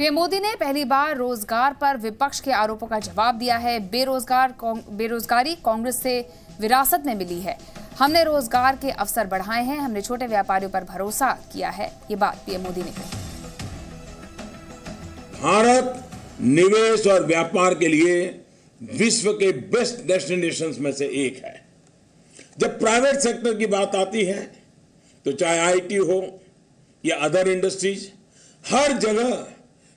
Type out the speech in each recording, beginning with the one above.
PM Modi ने पहली बार रोजगार पर विपक्ष के आरोपों का जवाब दिया है। बेरोजगारी कांग्रेस से विरासत में मिली है। हमने रोजगार के अवसर बढ़ाए हैं, हमने छोटे व्यापारियों पर भरोसा किया है, ये बात पीएम मोदी ने कही। भारत निवेश और व्यापार के लिए विश्व के बेस्ट डेस्टिनेशंस में से एक है। जब प्राइवेट सेक्टर की बात आती है तो चाहे आईटी हो या अदर इंडस्ट्रीज, हर जगह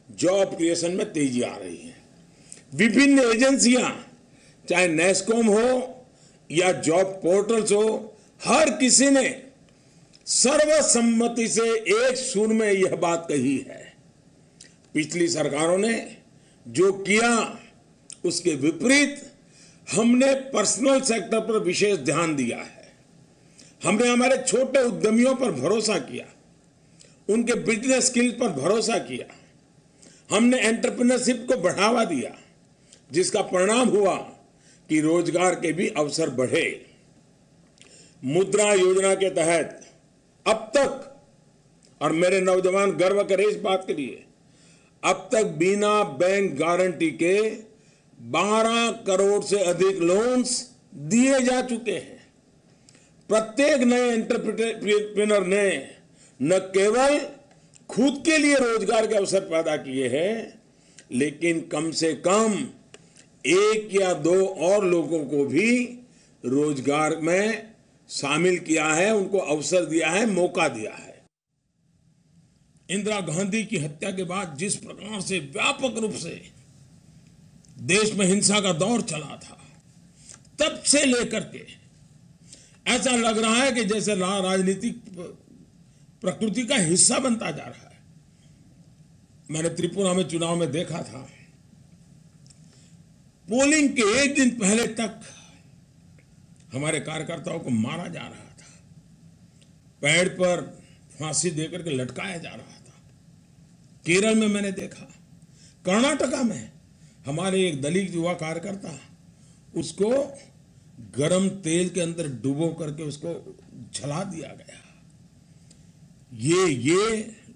जॉब क्रिएशन में तेजी आ रही है। विभिन्न एजेंसियां, चाहे नेस्कॉम हो या जॉब पोर्टल्स हो, हर किसी ने सर्वसम्मति से एक सुर में यह बात कही है। पिछली सरकारों ने जो किया उसके विपरीत हमने पर्सनल सेक्टर पर विशेष ध्यान दिया है। हमने हमारे छोटे उद्यमियों पर भरोसा किया, उनके बिजनेस स्किल पर भरोसा किया। हमने एंटरप्रेन्योरशिप को बढ़ावा दिया, जिसका परिणाम हुआ कि रोजगार के भी अवसर बढ़े। मुद्रा योजना के तहत अब तक, और मेरे नौजवान गर्व करें इस बात के लिए, अब तक बिना बैंक गारंटी के 12 करोड़ से अधिक लोन्स दिए जा चुके हैं। प्रत्येक नए एंटरप्रेन्योर ने न केवल खुद के लिए रोजगार के अवसर पैदा किए हैं, लेकिन कम से कम 1 या 2 और लोगों को भी रोजगार में शामिल किया है, उनको अवसर दिया है, मौका दिया है। इंदिरा गांधी की हत्या के बाद जिस प्रकार से व्यापक रूप से देश में हिंसा का दौर चला था, तब से लेकर के ऐसा लग रहा है कि जैसे राजनीतिक प्रकृति का हिस्सा बनता जा रहा है। मैंने त्रिपुरा में चुनाव में देखा था, पोलिंग के एक दिन पहले तक हमारे कार्यकर्ताओं को मारा जा रहा था, पेड़ पर फांसी देकर के लटकाया जा रहा था। केरल में मैंने देखा, कर्नाटका में हमारे एक दलित युवा कार्यकर्ता, उसको गरम तेल के अंदर डुबो करके उसको जला दिया गया। ये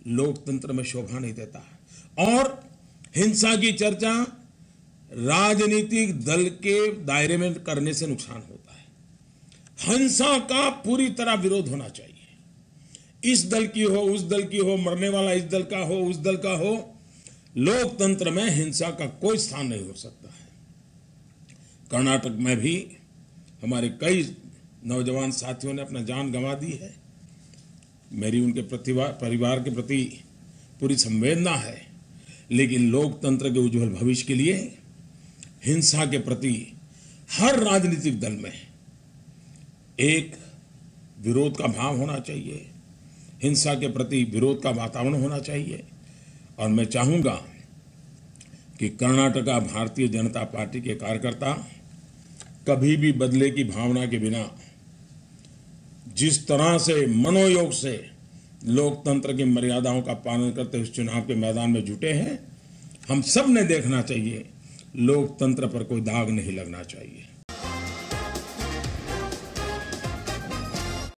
लोकतंत्र में शोभा नहीं देता। और हिंसा की चर्चा राजनीतिक दल के दायरे में करने से नुकसान होता है। हिंसा का पूरी तरह विरोध होना चाहिए। इस दल की हो, उस दल की हो, मरने वाला इस दल का हो, उस दल का हो, लोकतंत्र में हिंसा का कोई स्थान नहीं हो सकता है। कर्नाटक में भी हमारे कई नौजवान साथियों ने अपना जान गंवा दी है। मेरी उनके परिवार के प्रति पूरी संवेदना है, लेकिन लोकतंत्र के उज्जवल भविष्य के लिए हिंसा के प्रति हर राजनीतिक दल में एक विरोध का भाव होना चाहिए, हिंसा के प्रति विरोध का वातावरण होना चाहिए। और मैं चाहूंगा कि कर्नाटका भारतीय जनता पार्टी के कार्यकर्ता कभी भी बदले की भावना के बिना जिस तरह से मनोयोग से लोकतंत्र की मर्यादाओं का पालन करते हुए चुनाव के मैदान में जुटे हैं, हम सब ने देखना चाहिए, लोकतंत्र पर कोई दाग नहीं लगना चाहिए।